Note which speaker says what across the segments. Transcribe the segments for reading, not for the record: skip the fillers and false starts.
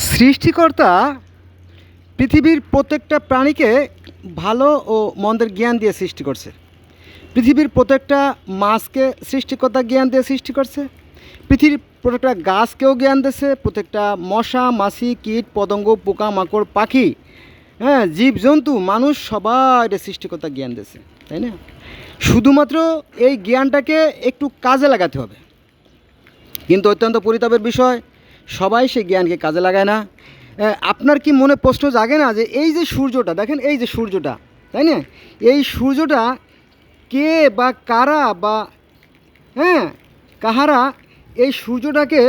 Speaker 1: সৃষ্টিকর্তা পৃথিবীর প্রত্যেকটা প্রাণীকে ভালো ও মন্দের জ্ঞান দিয়ে সৃষ্টি করছে। পৃথিবীর প্রত্যেকটা মাছকে সৃষ্টিকর্তা জ্ঞান দিয়ে সৃষ্টি করছে। পৃথিবীর প্রত্যেকটা গাছকেও জ্ঞান দিয়েছে, প্রত্যেকটা মশা মাছি কীট পতঙ্গ পোকামাকড় পাখি, হ্যাঁ, জীবজন্তু মানুষ সবাই সৃষ্টিকর্তা জ্ঞান দিয়েছে, তাই না? শুধুমাত্র এই জ্ঞানটাকে একটু কাজে লাগাতে হবে। কিন্তু অত্যন্ত পরিতাপের বিষয়, সবাই সেই জ্ঞানকে কাজে লাগায় না। আপনার কি মনে প্রশ্ন জাগে না যে এই যে সূর্যটা দেখেন, এই যে সূর্যটা, তাই না, এই সূর্যটা কে বা কারা বা হ্যাঁ কাহারা এই সূর্যটাকে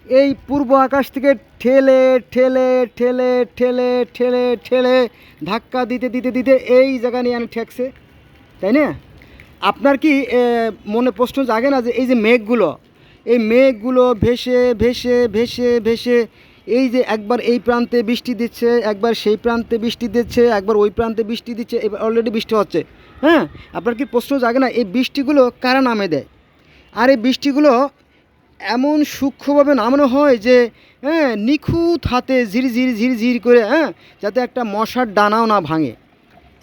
Speaker 1: এই পূর্ব আকাশ থেকে ঠেলে ঠেলে ঠেলে ঠেলে ঠেলে ঠেলে ধাক্কা দিতে দিতে দিতে এই জায়গা নিয়ে আনে ঠেকছে, তাই না? আপনার কি মনে প্রশ্ন জাগে না যে এই যে মেঘগুলো, এই মেঘগুলো ভেসে ভেসে ভেসে ভেসে এই যে একবার এই প্রান্তে বৃষ্টি দিচ্ছে, একবার সেই প্রান্তে বৃষ্টি দিচ্ছে, একবার ওই প্রান্তে বৃষ্টি দিচ্ছে, এবার অলরেডি বৃষ্টি হচ্ছে, হ্যাঁ? আপনার কি প্রশ্ন জাগে না এই বৃষ্টিগুলো কারা নামে দেয়? আর এই বৃষ্টিগুলো এমন সূক্ষ্মভাবে নামানো হয় যে হ্যাঁ নিখুঁত হাতে ঝিরঝির ঝিরঝির করে, হ্যাঁ, যাতে একটা মশার ডানাও না ভাঙে।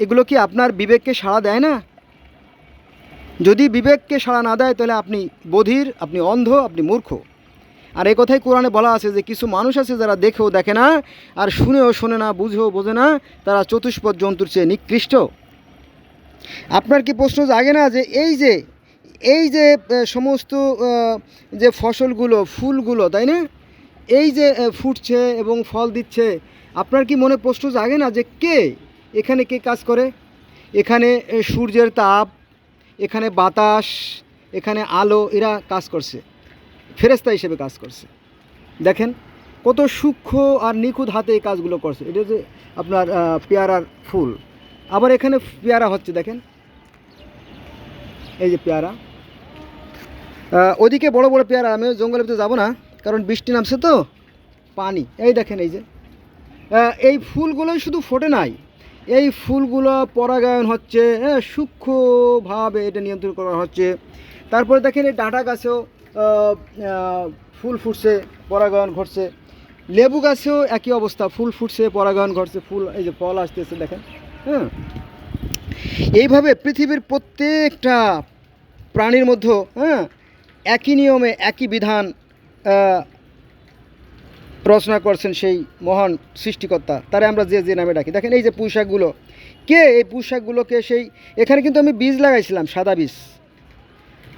Speaker 1: এগুলো কি আপনার বিবেককে সাড়া দেয় না? যদি বিবেককে সাড়া না দেয় তাহলে আপনি বধির, আপনি অন্ধ, আপনি মূর্খ। আর এই কথাই কোরআনে বলা আছে যে কিছু মানুষ আছে যারা দেখেও দেখে না, আর শুনেও শোনে না, বুঝেও বোঝে না, তারা চতুষ্পদ জন্তুর চেয়ে নিকৃষ্ট। আপনার কি প্রশ্ন জাগে না যে এই যে সমস্ত যে ফসলগুলো ফুলগুলো, তাই না, এই যে ফুটছে এবং ফল দিচ্ছে, আপনার কি মনে প্রশ্ন জাগে না যে এখানে কে কাজ করে? এখানে সূর্যের তাপ, এখানে বাতাস, এখানে আলো, এরা কাজ করছে, ফেরেশতা হিসেবে কাজ করছে। দেখেন কত সূক্ষ্ম আর নিখুঁত হাতে এই কাজগুলো করছে। এটা যে আপনার পেয়ারার ফুল, আবার এখানে পেয়ারা হচ্ছে, দেখেন এই যে পেয়ারা, ওদিকে বড় বড় পেয়ারা। আমি জঙ্গলের ভিতরে যাবো না, কারণ বৃষ্টি নামছে তো, পানি। এই দেখেন এই যে এই ফুলগুলোই শুধু ফোটে নাই, এই ফুলগুলো পরাগায়ন হচ্ছে, হ্যাঁ, সূক্ষ্মভাবে এটা নিয়ন্ত্রণ করা হচ্ছে। তারপরে দেখেন এই ডাঁটা গাছেও ফুল ফুটছে, পরাগায়ন ঘটছে। লেবু গাছেও একই অবস্থা, ফুল ফুটছে, পরাগায়ন ঘটছে, ফুল এই যে ফল আসতেছে, দেখেন। হ্যাঁ, এইভাবে পৃথিবীর প্রত্যেকটা প্রাণীর মধ্যে, হ্যাঁ, একই নিয়মে একই বিধান রচনা করছেন সেই মহান সৃষ্টিকর্তা। তারা আমরা যে যে নামে ডাকি। দেখেন এই যে পুঁইশাকগুলো, এই পুঁইশাকগুলোকে এখানে কিন্তু আমি বীজ লাগাইছিলাম, সাদা বীজ।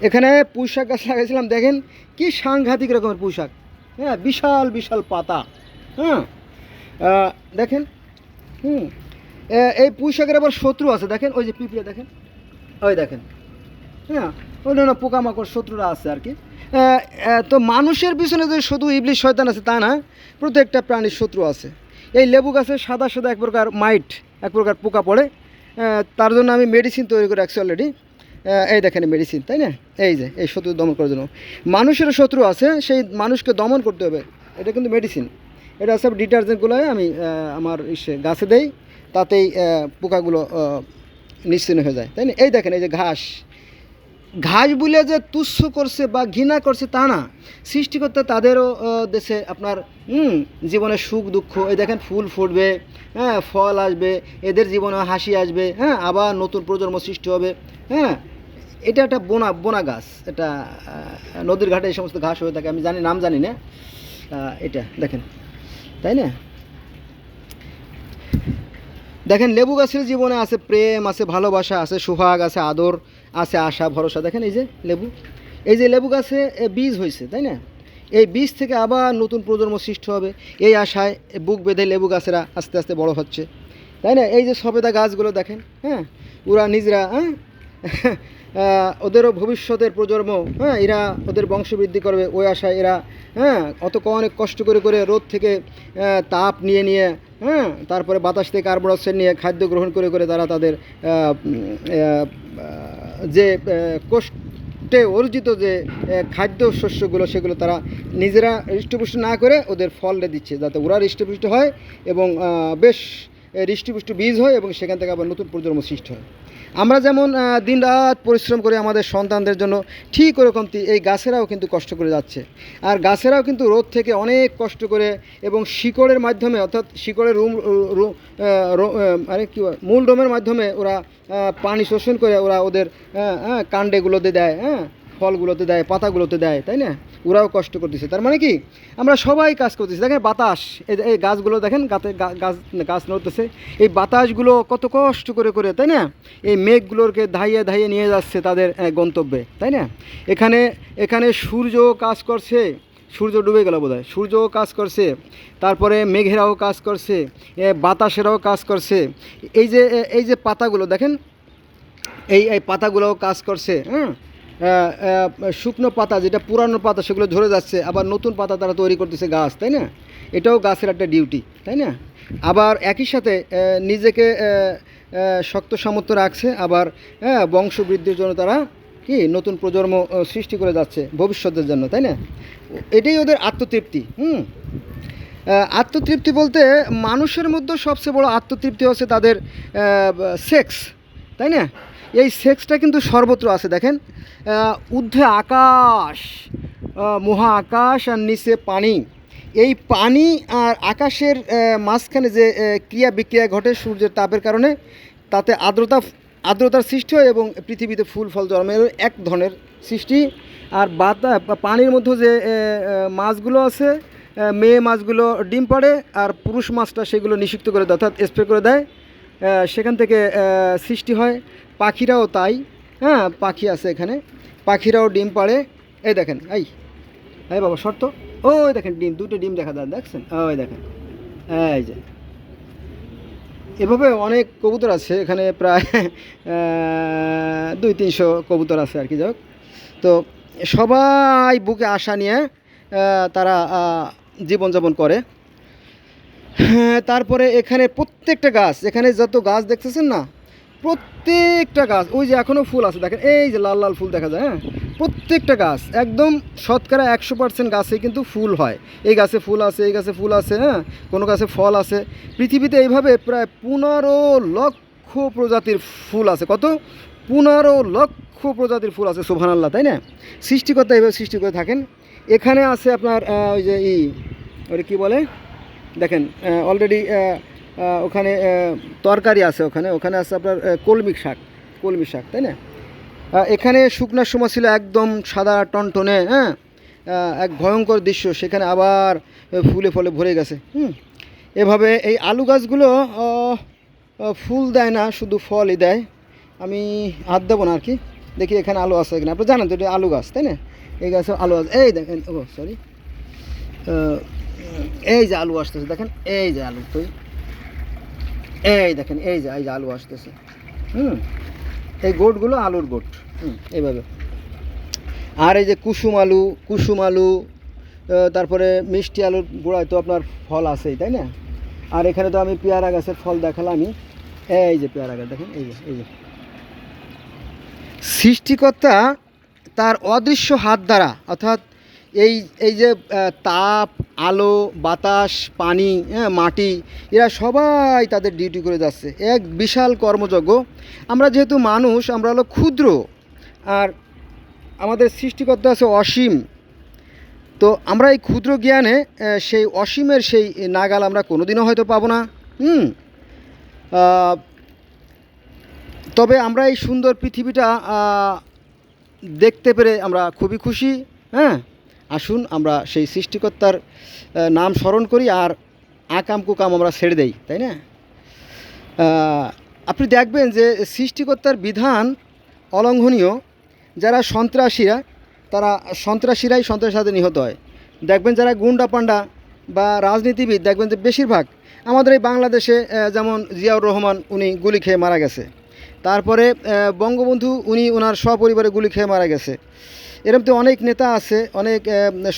Speaker 1: এখানে পুঁইশাক গাছ লাগাইছিলাম, দেখেন কি সাংঘাতিক রকমের পুঁইশাক, হ্যাঁ, বিশাল বিশাল পাতা, হ্যাঁ, দেখেন। এই পুঁইশাকের আবার শত্রু আছে, দেখেন ওই যে পিঁপড়ে, দেখেন ওই দেখেন, হ্যাঁ, অন্যান্য পোকামাকড় শত্রুরা আছে আর কি। তো মানুষের পিছনে যে শুধু ইবলিশ শয়তান আছে তা না, প্রত্যেকটা প্রাণীর শত্রু আছে। এই লেবু গাছে সাদা সাদা এক প্রকার মাইট, এক প্রকার পোকা পড়ে, তার জন্য আমি মেডিসিন তৈরি করে রাখছি অলরেডি। এই দেখেন মেডিসিন, তাই না? এই যে এই শত্রু দমন করার জন্য মানুষের শত্রু আছে, সেই মানুষকে দমন করতে হবে, এটা কিন্তু মেডিসিন। এটা সব ডিটারজেন্টগুলো আমি আমার গাছে দেই, তাতেই পোকাগুলো নিশ্চিন্ন হয়ে যায়, তাই না? এই দেখেন এই যে ঘাস বলে যে তুচ্ছ করছে বা ঘৃণা করছে তা না, সৃষ্টিকর্তা তাদেরও দেশে আপনার জীবনে সুখ দুঃখ, এই দেখেন ফুল ফুটবে, হ্যাঁ, ফল আসবে, এদের জীবনে হাসি আসবে, হ্যাঁ, আবার নতুন প্রজন্ম সৃষ্টি হবে, হ্যাঁ। এটা একটা বোনা গাছ, এটা নদীর ঘাটে এই সমস্ত ঘাস হয়ে থাকে, আমি জানি, নাম জানি না। এটা দেখেন, তাই না? দেখেন লেবু গাছের জীবনে আছে প্রেম, আছে ভালোবাসা, আছে সোহাগ, আছে আদর, আছে আশা ভরসা। দেখেন এই যে লেবু গাছে বীজ হয়েছে, তাই না? এই বীজ থেকে আবার নতুন প্রজন্ম সৃষ্টি হবে, এই আশায় বুক বেঁধে লেবু গাছেরা আস্তে আস্তে বড় হচ্ছে, তাই না? এই যে সবেদা গাছগুলো দেখেন, হ্যাঁ, ওরা নিজেরা, হ্যাঁ, ওদেরও ভবিষ্যতের প্রজন্ম, হ্যাঁ, এরা ওদের বংশবৃদ্ধি করবে ওই আশায় এরা, হ্যাঁ, অনেক কষ্ট করে করে রোদ থেকে তাপ নিয়ে, হ্যাঁ, তারপরে বাতাস থেকে কার্বন ডাইঅক্সাইড নিয়ে খাদ্য গ্রহণ করে করে তারা তাদের যে কষ্টে অর্জিত যে খাদ্য শস্যগুলো, সেগুলো তারা নিজেরা হৃষ্টপুষ্ট না করে ওদের ফলটা দিচ্ছে, যাতে ওরা হৃষ্টপুষ্ট হয় এবং বেশ হৃষ্টপুষ্ট বীজ হয় এবং সেখান থেকে আবার নতুন প্রজন্ম সৃষ্টি হয়। আমরা যেমন দিনরাত পরিশ্রম করে আমাদের সন্তানদের জন্য, ঠিক ওরকম এই গাছেরাও কিন্তু কষ্ট করে যাচ্ছে। আর গাছেরাও কিন্তু রোদ থেকে অনেক কষ্ট করে এবং শিকড়ের মাধ্যমে, অর্থাৎ শিকড়ের আরে কী মূল ডোমের মাধ্যমে ওরা পানি শোষণ করে ওরা ওদের কাণ্ডেগুলোতে দেয়, ফলগুলোতে দেয়, পাতাগুলোতে দেয়, তাই না? ওরাও কষ্ট করতেছে। তার মানে কি আমরা সবাই কাজ করতেছি। দেখেন বাতাস, এই গাছগুলো দেখেন, গাছ নড়তেছে, এই বাতাসগুলো কত কষ্ট করে করে, তাই না? এই মেঘগুলোকে ধাইয়ে ধাইয়ে নিয়ে যাচ্ছে তাদের গন্তব্যে, তাই না? এখানে সূর্য কাজ করছে, সূর্য ডুবে গেল বোধহয়, সূর্যও কাজ করছে, তারপরে মেঘেরাও কাজ করছে, বাতাসেরাও কাজ করছে। এই যে পাতাগুলো দেখেন, এই পাতাগুলোও কাজ করছে। শুকনো পাতা, যেটা পুরানো পাতা, সেগুলো ঝরে যাচ্ছে, আবার নতুন পাতা তারা তৈরি করতেছে গাছ, তাই না? এটাও গাছের একটা ডিউটি, তাই না? আবার একই সাথে নিজেকে শক্ত সামর্থ্য রাখছে, আবার বংশবৃদ্ধির জন্য তারা কি নতুন প্রজন্ম সৃষ্টি করে যাচ্ছে ভবিষ্যতের জন্য, তাই না? এটাই ওদের আত্মতৃপ্তি। আত্মতৃপ্তি বলতে মানুষের মধ্যে সবচেয়ে বড় আত্মতৃপ্তি হচ্ছে তাদের সেক্স, তাই না? এই সেক্সটা কিন্তু সর্বত্র আছে। দেখেন ঊর্ধ্বে আকাশ, মহা আকাশ, আর নিচে পানি। এই পানি আর আকাশের মাঝখানে যে ক্রিয়া বিক্রিয়া ঘটে সূর্যের তাপের কারণে, তাতে আর্দ্রতার সৃষ্টি হয় এবং পৃথিবীতে ফুল ফল জন্মের এক ধরনের সৃষ্টি। আর পানির মধ্যে যে মাছগুলো আছে, মেয়ে মাছগুলো ডিম পাড়ে, আর পুরুষ মাছটা সেগুলো নিষিক্ত করে দেয়, অর্থাৎ স্প্রে করে দেয়, সেখান থেকে সৃষ্টি হয়। পাখিরাও তাই, পাখি আছে এখানে, পাখিরাও ডিম পাড়ে। এই দেখেন, এই বাবা শর্ত, ওই দেখেন ডিম, দুটো ডিম দেখা যায়, দেখছেন? ওই দেখেন, এই যে এভাবে অনেক কবুতর আছে এখানে, প্রায় 200-300 কবুতর আছে আর কি। যাক, তো সবাই বুকে আশা নিয়ে তারা জীবনযাপন করে। তারপরে এখানে প্রত্যেকটা গাছ, এখানে যত গাছ দেখতেছেন না, প্রত্যেকটা গাছ, ওই যে এখনও ফুল আছে দেখেন, এই যে লাল লাল ফুল দেখা যায়, প্রত্যেকটা গাছ একদম শতকরা 100% গাছে কিন্তু ফুল হয়। এই গাছে ফুল আছে, এই গাছে ফুল আছে, কোনো গাছে ফল আছে। পৃথিবীতে এইভাবে প্রায় 15 লক্ষ প্রজাতির ফুল আছে। কত? 15 লক্ষ প্রজাতির ফুল আছে। সুবহানাল্লাহ, তাই না? সৃষ্টিকর্তা এইভাবে সৃষ্টি করে থাকেন। এখানে আছে আপনার ওই যে ওটা কী বলে দেখেন, অলরেডি ওখানে তরকারি আছে, ওখানে আছে আপনার কলমি শাক, তাই না? এখানে শুকনার সময় ছিল একদম সাদা টনটনে, এক ভয়ঙ্কর দৃশ্য, সেখানে আবার ফুলে ফলে ভরে গেছে। এভাবে এই আলু গাছগুলো ফুল দেয় না, শুধু ফলই দেয়। আমি হাত দেবো না আর কি। দেখি এখানে আলু আছে এখানে, আপনি জানেন তো এটা আলু গাছ, তাই না? এই গাছে আলু আছে, এই দেখেন, সরি, এই যে আলু আসতেছে দেখেন, এই যে আলু, তো এই দেখেন, এই যে আলু আসতেছে। এই গোটগুলো আলুর গোট, এইভাবে। আর এই যে কুসুম আলু, তারপরে মিষ্টি আলুর গোড়ায় তো আপনার ফল আছেই, তাই না? আর এখানে তো আমি পেয়ারা গাছের ফল দেখালাম। এই যে পেয়ারা গাছ দেখেন, এই যে সৃষ্টিকর্তা তার অদৃশ্য হাত দ্বারা, অর্থাৎ এই যে তাপ, আলো, বাতাস, পানি, মাটি, এরা সবাই তাদের ডিউটি করে যাচ্ছে, এক বিশাল কর্মযজ্ঞ। আমরা যেহেতু মানুষ, আমরা হলো ক্ষুদ্র, আর আমাদের সৃষ্টিকর্তা আছে অসীম। তো আমরা এই ক্ষুদ্র জ্ঞানে সেই অসীমের সেই নাগাল আমরা কোনোদিনও হয়তো পাবো না। তবে আমরা এই সুন্দর পৃথিবীটা দেখতে পেরে আমরা খুবই খুশি। আসুন আমরা সেই সৃষ্টিকর্তার নাম স্মরণ করি, আর আকাম কুকাম আমরা ছেড়ে দেই, তাই না? আপনি দেখবেন যে সৃষ্টিকর্তার বিধান অলঙ্ঘনীয় যারা সন্ত্রাসীরাই সন্ত্রাসের সাথে নিহত হয়। দেখবেন যারা গুন্ডা পান্ডা বা রাজনীতিবিদ, দেখবেন যে বেশিরভাগ আমাদের এই বাংলাদেশে, যেমন জিয়াউর রহমান, উনি গুলি খেয়ে মারা গেছে। তারপরে বঙ্গবন্ধু, উনি ওনার সপরিবারে গুলি খেয়ে মারা গেছে। এরকম তো অনেক নেতা আছে, অনেক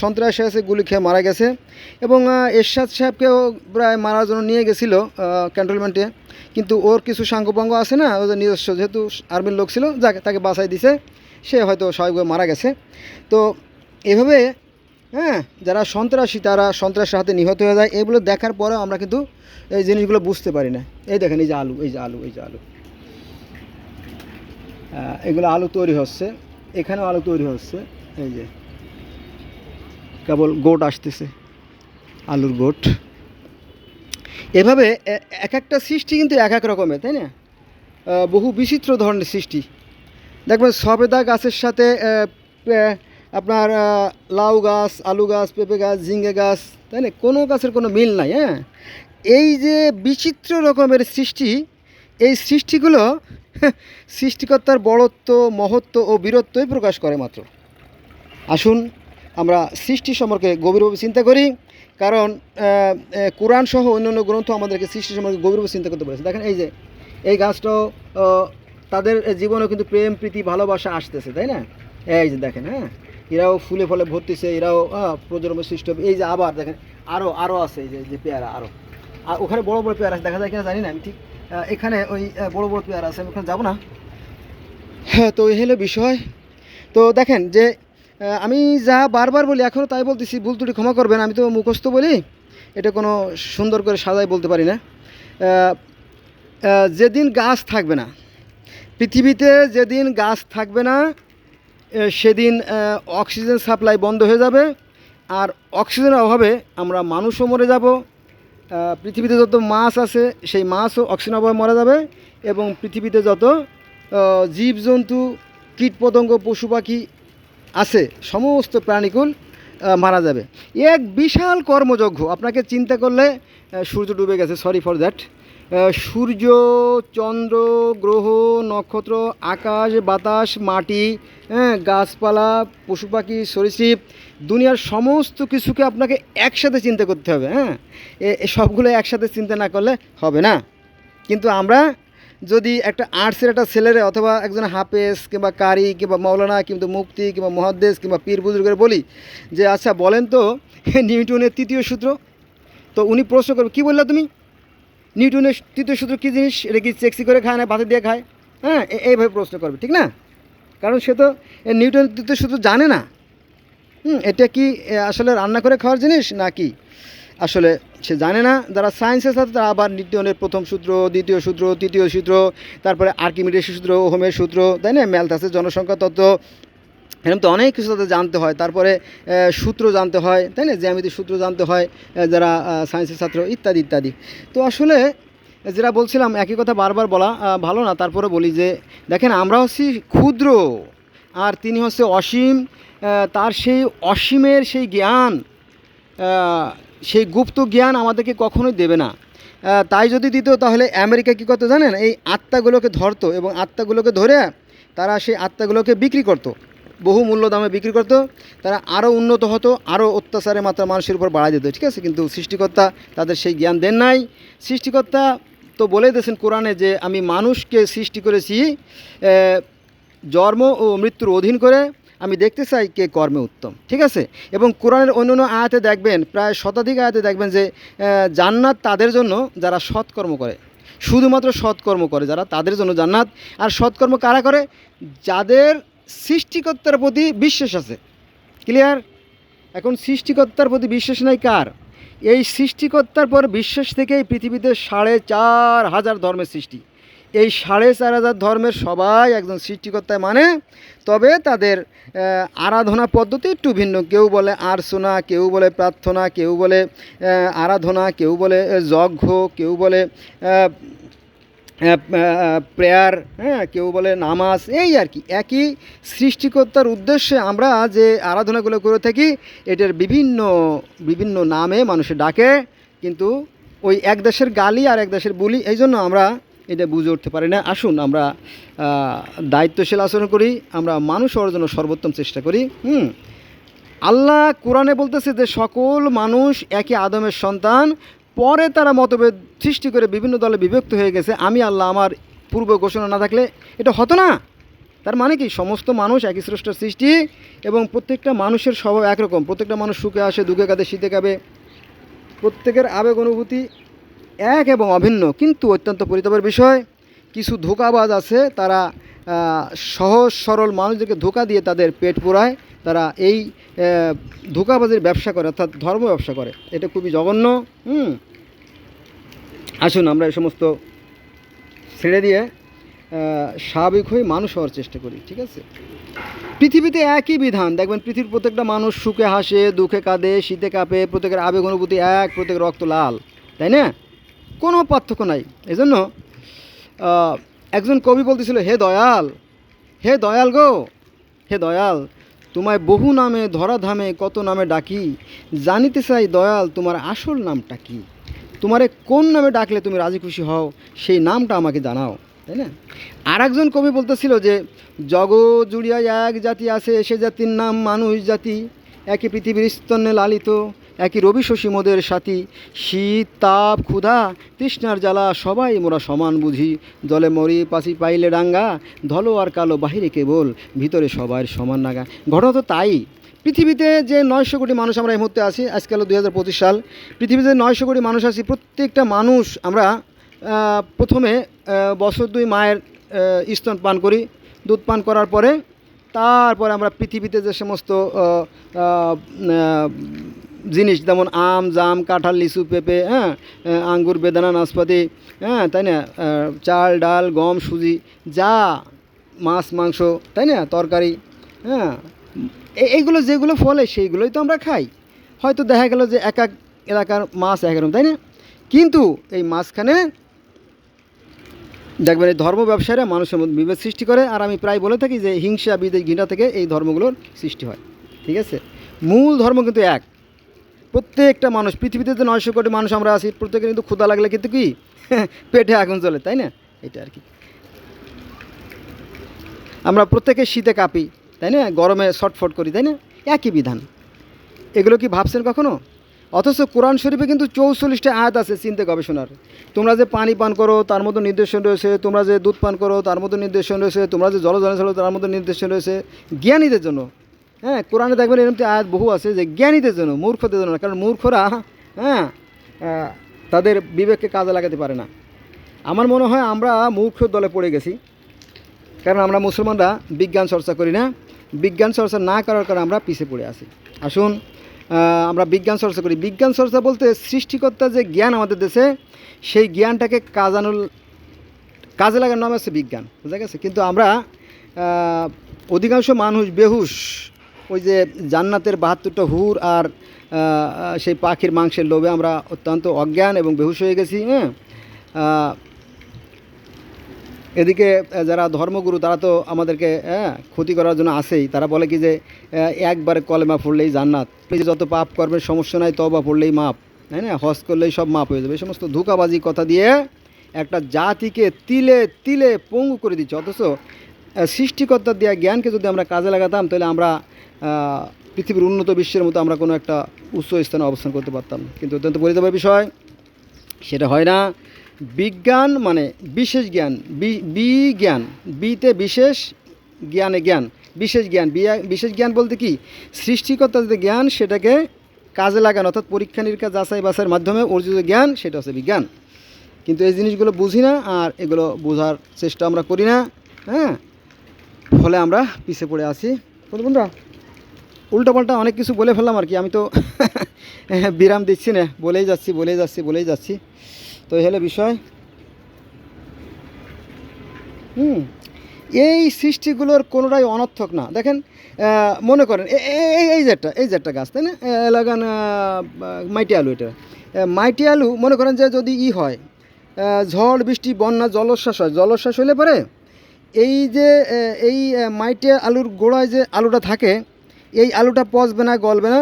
Speaker 1: সন্ত্রাসী আছে, গুলি খেয়ে মারা গেছে। এবং এরশাদ সাহেবকেও প্রায় মারার জন্য নিয়ে গেছিলো ক্যান্টনমেন্টে, কিন্তু ওর কিছু সাঙ্গপাঙ্গ আছে না, ওদের নিজস্ব, যেহেতু আর্মির লোক ছিল, তাকে বাঁচাই দিছে, সে হয়তো স্বাভাবিকভাবে মারা গেছে। তো এভাবে যারা সন্ত্রাসী, তারা সন্ত্রাসের হাতে নিহত হয়ে যায়। এগুলো দেখার পরেও আমরা কিন্তু এই জিনিসগুলো বুঝতে পারি না। এই দেখেন, এই যে আলু, এগুলো আলু তৈরি হচ্ছে, এখানেও আলু তৈরি হচ্ছে। এই যে কেবল গোট আসতেছে, আলুর গোট। এভাবে এক একটা সৃষ্টি কিন্তু এক এক রকমের, তাই না? বহু বিচিত্র ধরনের সৃষ্টি। দেখবেন সবেদা গাছের সাথে আপনার লাউ গাছ, আলু গাছ, পেঁপে গাছ, ঝিঙ্গে গাছ, তাই না? কোনো গাছের কোনো মিল নাই। হ্যাঁ, এই যে বিচিত্র রকমের সৃষ্টি, এই সৃষ্টিগুলো সৃষ্টিকর্তার বড়ত্ব, মহত্ব ও বীরত্বই প্রকাশ করে মাত্র। আসুন আমরা সৃষ্টি সম্পর্কে গভীরভাবে চিন্তা করি, কারণ কোরআন সহ অন্যান্য গ্রন্থ আমাদেরকে সৃষ্টি সম্পর্কে গভীরভাবে চিন্তা করতে বলেছে। দেখেন এই যে এই গাছটাও তাদের জীবনেও কিন্তু প্রেম, প্রীতি, ভালোবাসা আসতেছে, তাই না? এই যে দেখেন, হ্যাঁ, এরাও ফুলে ফলে ভর্তিছে, এরাও প্রজন্মের সৃষ্টি হবে। এই যে আবার দেখেন আরও আছে, এই যে পেয়ারা আরও, আর ওখানে বড় বড় পেয়ারা দেখা যায় কিনা জানি না আমি ঠিক। এখানে ওই বড় বড় পেয়ারা আছে, আমি ওখানে যাবো না। হ্যাঁ, তো এই হলো বিষয়। তো দেখেন যে আমি যা বারবার বলি এখনও তাই বলতেছি, ভুল ত্রুটি ক্ষমা করবেন, আমি তো মুখস্থ বলি, এটা কোনো সুন্দর করে সাজাই বলতে পারি না। যেদিন গাছ থাকবে না পৃথিবীতে, যেদিন গাছ থাকবে না সেদিন অক্সিজেন সাপ্লাই বন্ধ হয়ে যাবে, আর অক্সিজেনের অভাবে আমরা মানুষও মরে যাব। পৃথিবীতে যত মাছ আছে সেই মাছও অক্সিজেনের অভাবে মারা যাবে, এবং পৃথিবীতে যত জীবজন্তু, কীটপতঙ্গ, পশু পাখি আছে সমস্ত প্রাণীকুল মারা যাবে। এক বিশাল কর্মযজ্ঞ। আপনাকে চিন্তা করলে সূর্য ডুবে গেছে, সরি ফর দ্যাট। সূর্য, চন্দ্র, গ্রহ, নক্ষত্র, আকাশ, বাতাস, মাটি, হ্যাঁ, গাছপালা, পশু পাখি, সরীসৃপ, দুনিয়ার সমস্ত কিছুকে আপনাকে একসাথে চিন্তা করতে হবে। হ্যাঁ, সবগুলো একসাথে চিন্তা না করলে হবে না। কিন্তু আমরা যদি একটা আর্টসের একটা ছেলেরে অথবা একজন হাফেজ কিংবা কারি কিংবা মৌলানা কিংবা মুফতি কিংবা মুহাদ্দিস কিংবা পীর বুজুর্গের বলি যে আচ্ছা বলেন তো নিউটনের তৃতীয় সূত্র, তো উনি প্রশ্ন করবে কী বললা তুমি? নিউটনের তৃতীয় সূত্র কী জিনিস? এটা কি চেকসি করে খায় না ভাতে দিয়ে খায়? হ্যাঁ, এইভাবে প্রশ্ন করবে, ঠিক না? কারণ সে তো নিউটনের তৃতীয় সূত্র জানে না। এটা কি আসলে রান্না করে খাওয়ার জিনিস নাকি আসলে সে জানে না। যারা সায়েন্সের সাথে তারা আবার নিউটনের প্রথম সূত্র, দ্বিতীয় সূত্র, তৃতীয় সূত্র, তারপরে আর্কিমিডিসের সূত্র, ওহমের সূত্র, তাই না, ম্যালথাসের জনসংখ্যা তত্ত্ব, এরকম তো অনেক কিছু তাদের জানতে হয়। তারপরে সূত্র জানতে হয়, তাই না, জ্যামিতির সূত্র জানতে হয় যারা সায়েন্সের ছাত্র, ইত্যাদি ইত্যাদি। তো আসলে যেটা বলছিলাম একই কথা বারবার বলা ভালো না, তারপরে বলি যে দেখেন আমরা হচ্ছি ক্ষুদ্র আর তিনি হচ্ছে অসীম। তার সেই অসীমের সেই জ্ঞান, সেই গুপ্ত জ্ঞান আমাদেরকে কখনোই দেবে না। তাই যদি দিত তাহলে আমেরিকা কী করতো জানেন? এই আত্মাগুলোকে ধরতো এবং আত্মাগুলোকে ধরে তারা সেই আত্মাগুলোকে বিক্রি করতো, বহু মূল্য দামে বিক্রি করতো। তারা আরও উন্নত হতো, আরও অত্যাচারের মাত্রা মানুষের উপর বাড়াই দিত, ঠিক আছে? কিন্তু সৃষ্টিকর্তা তাদের সেই জ্ঞান দেন নাই। সৃষ্টিকর্তা তো বলে দিয়েছেন কোরআনে যে আমি মানুষকে সৃষ্টি করেছি জন্ম ও মৃত্যুর অধীন করে, আমি দেখতে চাই কে কর্মে উত্তম, ঠিক আছে? এবং কোরআনের অন্যান্য আয়াতে দেখবেন, প্রায় শতাধিক আয়াতে দেখবেন যে জান্নাত তাদের জন্য যারা সৎকর্ম করে, শুধুমাত্র সৎকর্ম করে যারা, তাদের জন্য জান্নাত। আর সৎকর্ম কারা করে? যাদের সৃষ্টিকর্তার প্রতি বিশ্বাস আছে। ক্লিয়ার? এখন সৃষ্টিকর্তার প্রতি বিশ্বাস নাই কার? এই সৃষ্টিকর্তার পর বিশ্বাস থেকেই পৃথিবীতে 4,500 ধর্মের সৃষ্টি। এই 4,500 ধর্মের সবাই একজন সৃষ্টিকর্তায় মানে, তবে তাদের আরাধনা পদ্ধতি একটু ভিন্ন। কেউ বলে আর্চনা, কেউ বলে প্রার্থনা, কেউ বলে আরাধনা, কেউ বলে যজ্ঞ, কেউ বলে প্রেয়ার, হ্যাঁ, কেউ বলে নামাজ, এই আর কি। একই সৃষ্টিকর্তার উদ্দেশ্যে আমরা যে আরাধনাগুলো করে থাকি এটার বিভিন্ন বিভিন্ন নামে মানুষে ডাকে, কিন্তু ওই এক দেশের গালি আর এক দেশের বুলি, এই জন্য আমরা এটা বুঝে উঠতে পারি না। আসুন আমরা দায়িত্বশীল আচরণ করি, আমরা মানুষ হওয়ার জন্য সর্বোত্তম চেষ্টা করি। আল্লাহ কোরআনে বলতেছে যে সকল মানুষ একই আদমের সন্তান, পরে তারা মতভেদ সৃষ্টি করে বিভিন্ন দলে বিভক্ত হয়ে গেছে। আমি আল্লাহ আমার পূর্ব ঘোষণা না থাকলে এটা হতো না। তার মানে কি? সমস্ত মানুষ একই স্রষ্টার সৃষ্টি এবং প্রত্যেকটা মানুষের স্বভাব একরকম। প্রত্যেকটা মানুষ সুখে আসে, দুঃখে কাঁদে, শীতে কাঁপে, প্রত্যেকের আবেগ অনুভূতি এক এবং অভিন্ন। কিন্তু অত্যন্ত পরিতাপের বিষয়, কিছু ধোঁকাবাজ আছে, তারা সহজ সরল মানুষদেরকে ধোঁকা দিয়ে তাদের পেট পোড়ায়। তারা এই ধোঁকাবাজির ব্যবসা করে, অর্থাৎ ধর্ম ব্যবসা করে। এটা খুবই জঘন্য। আসুন আমরা এই সমস্ত ছেড়ে দিয়ে স্বাভাবিক হয়ে মানুষ হওয়ার চেষ্টা করি, ঠিক আছে? পৃথিবীতে একই বিধান, দেখবেন পৃথিবীর প্রত্যেকটা মানুষ সুখে হাসে, দুঃখে কাঁদে, শীতে কাঁপে, প্রত্যেকের আবেগ অনুভূতি এক, প্রত্যেকের রক্ত লাল, তাই না? কোনো পার্থক্য নাই। এজন্য একজন কবি বলতেছিল, হে দয়াল, হে দয়াল গো, হে দয়াল, তোমায় বহু নামে ধরাধামে কত নামে ডাকি, জানিতে চাই দয়াল তোমার আসল নামটা কি? তোমারে কোন নামে ডাকলে তুমি রাজি খুশি হও, সেই নামটা আমাকে জানাও, তাই না? আর একজন কবি বলতেছিল যে, জগৎ জুড়িয়া এক জাতি আছে, সে জাতির নাম মানুষ জাতি, একই পৃথিবীর স্তন্যে লালিত, একই রবি শশী মোদের সাথী, শীত তাপ ক্ষুধা তৃষ্ণার জ্বালা সবাই মোরা সমান বুঝি, জলে মরি পাশি পাইলে ডাঙ্গা, ধলো আর কালো বাহিরে কেবল, ভিতরে সবার সমান নাগা। ঘটনা তো তাই। পৃথিবীতে যে 900 কোটি মানুষ আমরা এই মুহূর্তে আছি, আজকাল 2025 সাল, পৃথিবীতে 900 কোটি মানুষ আছি, প্রত্যেকটা মানুষ আমরা প্রথমে বছর 2 মায়ের স্তন পান করি, দুধ পান করার পরে তারপরে আমরা পৃথিবীতে যে সমস্ত জিনিস, যেমন আম জাম কাঁঠাল লিচু পেঁপে, হ্যাঁ, আঙ্গুর বেদানা নাশপাতি, হ্যাঁ, তাই না, চাল ডাল গম সুজি, যা মাছ মাংস, তাই না, তরকারি, হ্যাঁ, এইগুলো যেগুলো ফলে সেইগুলোই তো আমরা খাই। হয়তো দেখা গেল যে এক এক এলাকার মাছ এক রকম, তাই না? কিন্তু এই মাঝখানে দেখবেন এই ধর্ম ব্যবসায়ীরা মানুষের মধ্যে বিভেদ সৃষ্টি করে। আর আমি প্রায় বলে থাকি যে হিংসা বিদ্বেষ ঘৃণা থেকে এই ধর্মগুলোর সৃষ্টি হয়, ঠিক আছে? মূল ধর্ম কিন্তু এক। প্রত্যেকটা মানুষ, পৃথিবীতে যে 900 কোটি মানুষ আমরা আছি, প্রত্যেকের কিন্তু ক্ষুধা লাগলে কিন্তু কি পেটে আগুন জ্বলে, তাই না? এটা আর কি। আমরা প্রত্যেকে শীতে কাঁপি, তাই না, গরমে ছটফট করি, তাই না? একই বিধান। এগুলো কি ভাবছেন কখনো? অথচ কোরআন শরীফে কিন্তু 44টা আয়াত আছে চিন্তা গবেষণার। তোমরা যে পানি পান করো তার মধ্যে নির্দেশন রয়েছে, তোমরা যে দুধ পান করো তার মধ্যে নির্দেশন রয়েছে, তোমরা যে জলযানে চলো তার মধ্যে নির্দেশন রয়েছে, জ্ঞানীদের জন্য। হ্যাঁ, কোরআনে দেখবেন এরকম আয়াত বহু আছে যে জ্ঞানীদের জন্য, মূর্খদের জন্য না। কারণ মূর্খরা, হ্যাঁ, তাদের বিবেককে কাজে লাগাতে পারে না। আমার মনে হয় আমরা মূর্খ দলে পড়ে গেছি, কারণ আমরা মুসলমানরা বিজ্ঞান চর্চা করি না। বিজ্ঞান চর্চা না করার কারণে আমরা পিছিয়ে পড়ে আছি। আসুন আমরা বিজ্ঞান চর্চা করি। বিজ্ঞান চর্চা বলতে সৃষ্টিকর্তা যে জ্ঞান আমাদের দেশে, সেই জ্ঞানটাকে কাজে লাগানোর নাম হচ্ছে বিজ্ঞান, বুঝা গেছে? কিন্তু আমরা অধিকাংশ মানুষ বেহুশ, ওই যে জান্নাতের 72টা হুর আর সেই পাখির মাংসের লোভে আমরা অত্যন্ত অজ্ঞান এবং বেহুশ হয়ে গেছি। হ্যাঁ, এদিকে যারা ধর্মগুরু তারা তো আমাদেরকে ক্ষতি করার জন্য আসেই। তারা বলে কি যে একবারে কলেমা পড়লেই জান্নাত, যত পাপ কর্মের সমস্যা নাই, তওবা পড়লেই মাপ, তাই না, হজ করলেই সব মাপ হয়ে যাবে। এই সমস্ত ধোঁকাবাজি কথা দিয়ে একটা জাতিকে তিলে তিলে পঙ্গু করে দিচ্ছে। অথচ সৃষ্টিকর্তার দেওয়া জ্ঞানকে যদি আমরা কাজে লাগাতাম, তাহলে আমরা পৃথিবীর উন্নত বিশ্বের মতো আমরা কোনো একটা উচ্চ স্থানে অবস্থান করতে পারতাম। কিন্তু অত্যন্ত পরিতাপের বিষয়, সেটা হয় না। বিজ্ঞান মানে বিশেষ জ্ঞান, বিজ্ঞান, বিতে বিশেষ, জ্ঞানে জ্ঞান, বিশেষ জ্ঞান। বিশেষ জ্ঞান বলতে কি, সৃষ্টিকর্তার যে জ্ঞান সেটাকে কাজে লাগানো, অর্থাৎ পরীক্ষা নিরীক্ষা যাচাই বাছাইয়ের মাধ্যমে অর্জিত জ্ঞান, সেটা হচ্ছে বিজ্ঞান। কিন্তু এই জিনিসগুলো বুঝি না, আর এগুলো বোঝার চেষ্টা আমরা করি না। হ্যাঁ, ফলে আমরা পিছিয়ে পড়ে আছি। বন্ধুরা, উল্টোপাল্টা অনেক কিছু বলে ফেললাম আর কি। আমি তো বিরাম দিচ্ছি না, বলেই যাচ্ছি। তো এই হলো বিষয়। এই সৃষ্টিগুলোর কোনোটাই অনর্থক না। দেখেন, মনে করেন এই যে একটা গাছ, তাই না, লাগান মাইটি আলু। এটা মাইটি আলু, মনে করেন যে যদি হয় ঝড় বৃষ্টি বন্যা জলোচ্ছ্বাস হয়, জলোচ্ছ্বাস হলে পরে এই যে এই মাইটি আলুর গোড়ায় যে আলুটা থাকে, এই আলুটা পচবে না, গলবে না,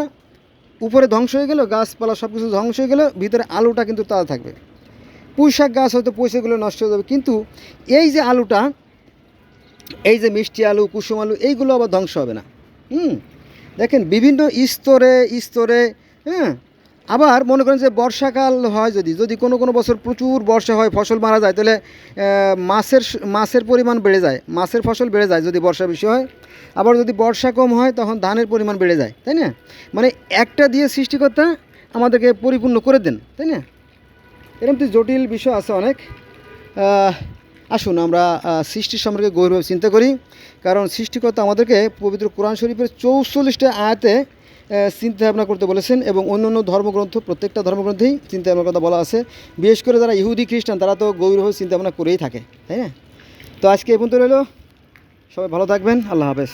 Speaker 1: উপরে ধ্বংস হয়ে গেল, গাছপালা সব কিছু ধ্বংস হয়ে গেল, ভিতরে আলুটা কিন্তু তাজা থাকবে। পুঁইশাক গাছ হয়তো পয়সাগুলো নষ্ট হয়ে যাবে, কিন্তু এই যে আলুটা, এই যে মিষ্টি আলু, কুসুম আলু, এইগুলো আবার ধ্বংস হবে না। দেখেন বিভিন্ন স্তরে। হ্যাঁ, আবার মনে করেন যে বর্ষাকাল হয়, যদি কোনো বছর প্রচুর বর্ষা হয়, ফসল মারা যায়, তাহলে মাছের পরিমাণ বেড়ে যায়, মাছের ফসল বেড়ে যায় যদি বর্ষা বেশি হয়। আবার যদি বর্ষা কম হয় তখন ধানের পরিমাণ বেড়ে যায়, তাই না? মানে একটা দিয়ে সৃষ্টিকর্তা আমাদেরকে পরিপূর্ণ করে দেন, তাই না? এরকম তো জটিল বিষয় আছে অনেক। আসুন আমরা সৃষ্টি সম্পর্কে গভীরভাবে চিন্তা করি, কারণ সৃষ্টিকর্তা আমাদেরকে পবিত্র কোরআন শরীফের 44টা আয়াতে চিন্তা ভাবনা করতে বলেছেন, এবং অন্য ধর্মগ্রন্থ, প্রত্যেকটা ধর্মগ্রন্থেই চিন্তা ভাবনার কথা বলা আছে। বিশেষ করে যারা ইহুদি খ্রিস্টান, তারা তো গভীরভাবে চিন্তা ভাবনা করেই থাকে, তাই না? তো আজকে এই পর্যন্ত রইলো, সবাই ভালো থাকবেন, আল্লাহ হাফেজ।